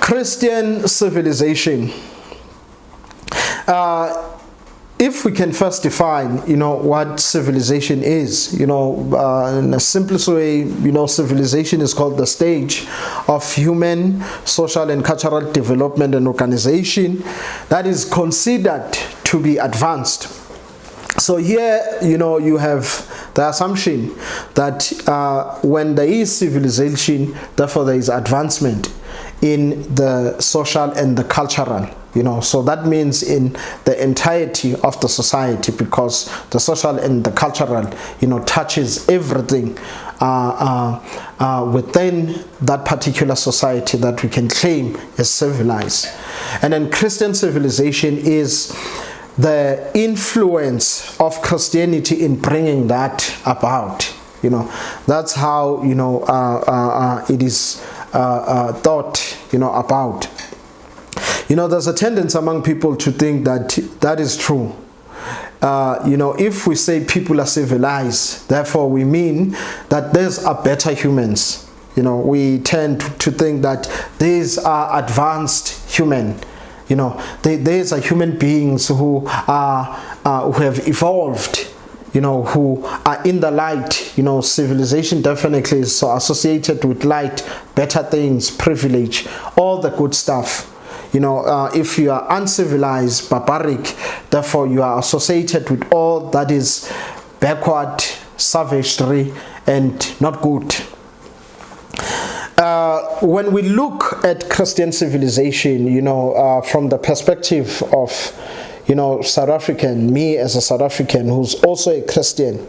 Christian civilization. If we can first define, what civilization is, in the simplest way, civilization is called the stage of human, social and cultural development and organization that is considered to be advanced. So here, you have the assumption that when there is civilization, therefore there is advancement in the social and the cultural. So that means in the entirety of the society, because the social and the cultural, touches everything within that particular society that we can claim as civilized. And then Christian civilization is the influence of Christianity in bringing that about. That's how it is thought about. There's a tendency among people to think that that is true. If we say people are civilized, therefore we mean that these are better humans. We tend to think that these are advanced human. These are human beings who have evolved, who are in the light. Civilization definitely is associated with light, better things, privilege, all the good stuff. If you are uncivilized, barbaric, therefore you are associated with all that is backward, savagery, and not good. When we look at Christian civilization, from the perspective of, South African, me as a South African who's also a Christian,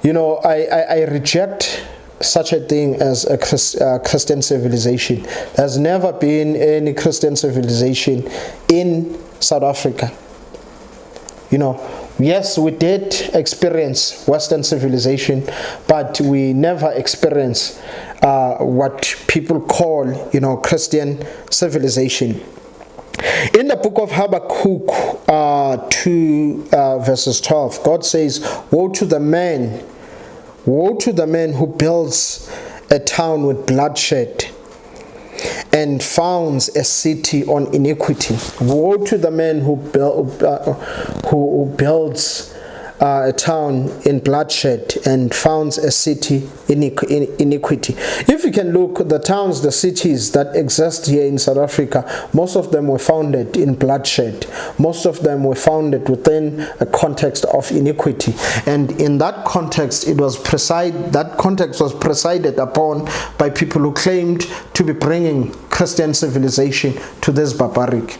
I reject such a thing as a Christian civilization. There's never been any Christian civilization in South Africa. Yes, we did experience Western civilization, but we never experienced what people call, Christian civilization. In the book of Habakkuk 2 verses 12, God says, Woe to the man who builds a town with bloodshed and founds a city on iniquity. Woe to the man who builds a town in bloodshed and founds a city in iniquity. If you can look, the towns, the cities that exist here in South Africa, most of them were founded in bloodshed. Most of them were founded within a context of iniquity. And in that context, that context was presided upon by people who claimed to be bringing Christian civilization to this barbaric,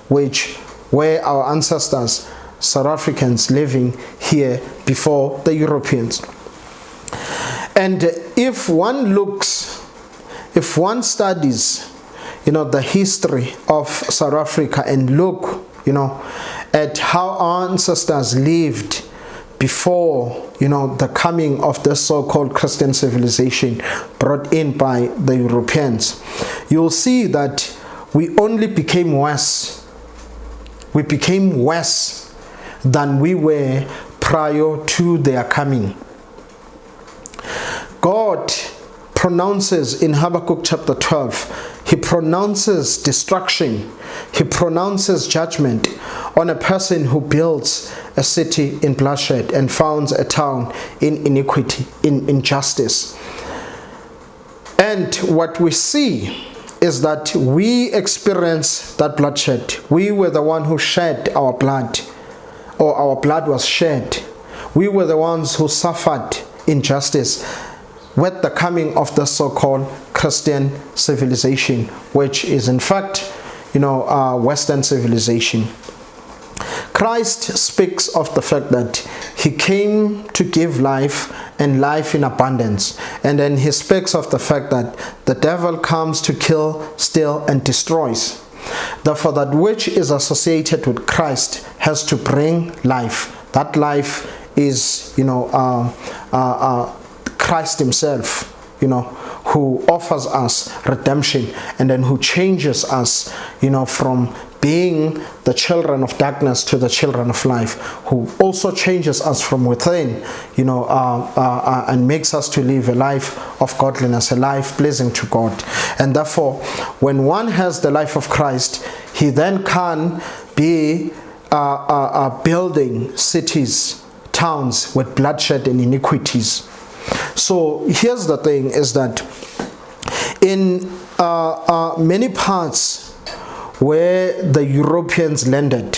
which were our ancestors, South Africans living here before the Europeans. And if one studies, the history of South Africa and look, at how our ancestors lived before, the coming of the so-called Christian civilization brought in by the Europeans, you'll see that we only became worse. We became worse than we were prior to their coming. God pronounces in Habakkuk chapter 12, he pronounces destruction, he pronounces judgment on a person who builds a city in bloodshed and founds a town in iniquity, in injustice. And what we see is that we experienced that bloodshed. We were the one who shed our blood, or our blood was shed. We were the ones who suffered injustice with the coming of the so-called Christian civilization, which is in fact, Western civilization. Christ speaks of the fact that he came to give life and life in abundance. And then he speaks of the fact that the devil comes to kill, steal, and destroys. Therefore, that which is associated with Christ has to bring life. That life is, Christ himself, who offers us redemption and then who changes us, from being the children of darkness to the children of life, who also changes us from within, and makes us to live a life of godliness, a life pleasing to God. And therefore, when one has the life of Christ, he then can be building cities, towns with bloodshed and iniquities. So here's the thing, is that in many parts where the Europeans landed,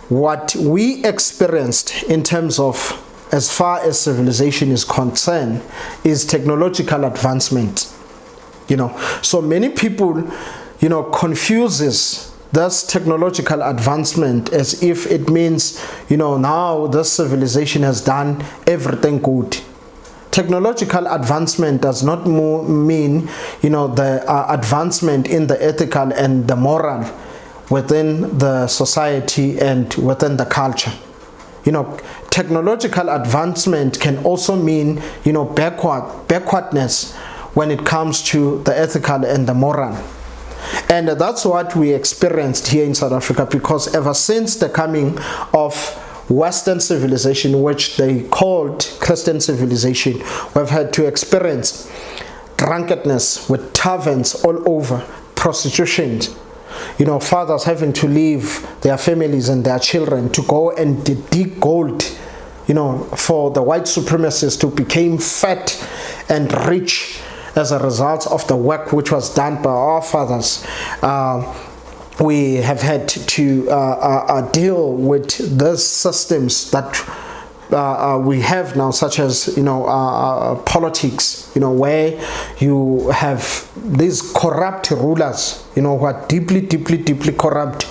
what we experienced in terms of, as far as civilization is concerned, is technological advancement. So many people, confuses this technological advancement as if it means, now this civilization has done everything good. Technological advancement does not mean, the advancement in the ethical and the moral within the society and within the culture. Technological advancement can also mean, backwardness when it comes to the ethical and the moral. And that's what we experienced here in South Africa, because ever since the coming of Western civilization, which they called Christian civilization, we've had to experience drunkenness with taverns all over, prostitution, fathers having to leave their families and their children to go and dig gold, for the white supremacists who became fat and rich as a result of the work which was done by our fathers. We have had to deal with those systems that we have now, such as politics, where you have these corrupt rulers, who are deeply corrupt,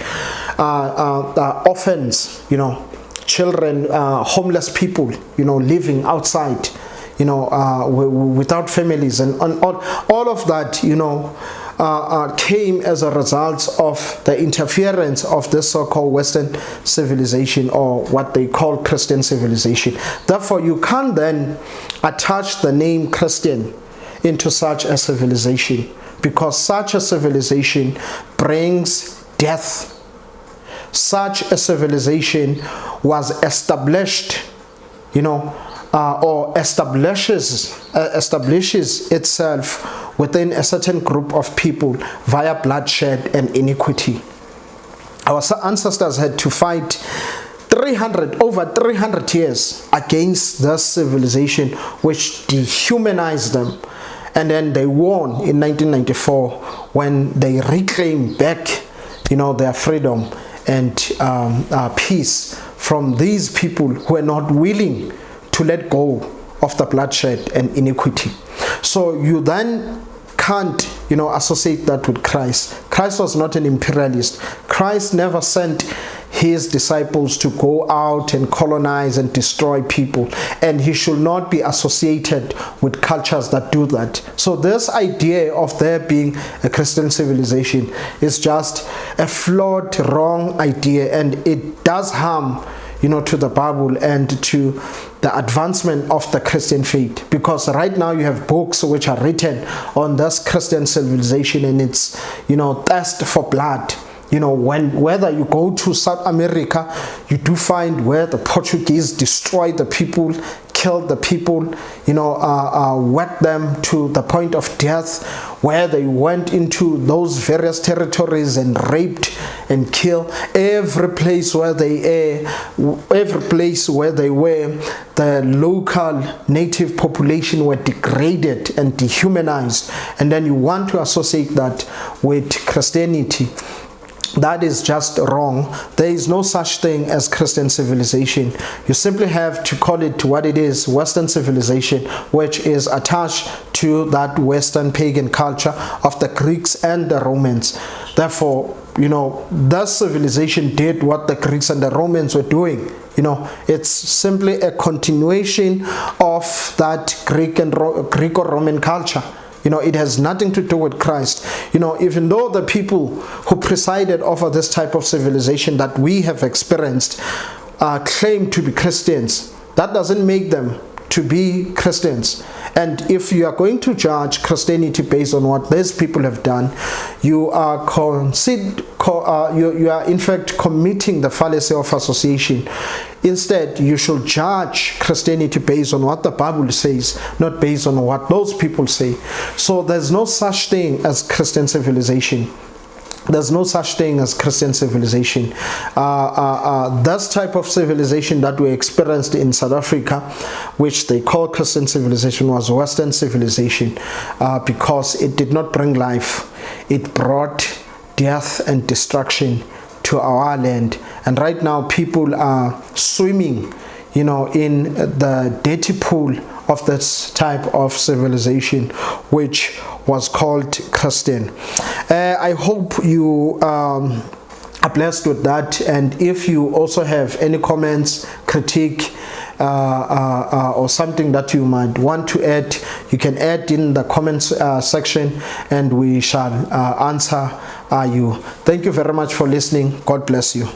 orphans, children, homeless people, living outside, without families, and all of that, came as a result of the interference of this so-called Western civilization, or what they call Christian civilization. Therefore, you can't then attach the name Christian into such a civilization, because such a civilization brings death. Such a civilization was established, or establishes itself within a certain group of people via bloodshed and iniquity. Our ancestors had to fight over 300 years against this civilization, which dehumanized them. And then they won in 1994 when they reclaimed back, their freedom and peace from these people who were not willing to let go of the bloodshed and iniquity. So you then can't, associate that with Christ. Christ was not an imperialist. Christ never sent his disciples to go out and colonize and destroy people, and he should not be associated with cultures that do that. So this idea of there being a Christian civilization is just a flawed, wrong idea, and it does harm, to the Bible and to the advancement of the Christian faith. Because right now you have books which are written on this Christian civilization and its, thirst for blood. Whether you go to South America, you do find where the Portuguese destroyed the people, killed the people, whacked them to the point of death, where they went into those various territories and raped and killed. Every place where they were, the local native population were degraded and dehumanized. And then you want to associate that with Christianity. That is just wrong. There is no such thing as Christian civilization. You simply have to call it what it is, Western civilization, which is attached to that Western pagan culture of the Greeks and the Romans. Therefore, that civilization did what the Greeks and the Romans were doing. It's simply a continuation of that Greco-Roman culture. It has nothing to do with Christ. Even though the people who presided over this type of civilization that we have experienced claim to be Christians, that doesn't make them to be Christians. And if you are going to judge Christianity based on what these people have done, you are you are in fact committing the fallacy of association. Instead, you should judge Christianity based on what the Bible says, not based on what those people say. So there's no such thing as Christian civilization. There's no such thing as Christian civilization. This type of civilization that we experienced in South Africa, which they call Christian civilization, was Western civilization, because it did not bring life. It brought death and destruction to our land. And right now people are swimming, in the dirty pool of this type of civilization, which was called Christain. I hope you are blessed with that. And if you also have any comments, critique, or something that you might want to add, you can add in the comments section, and we shall answer you. Thank you very much for listening. God bless you.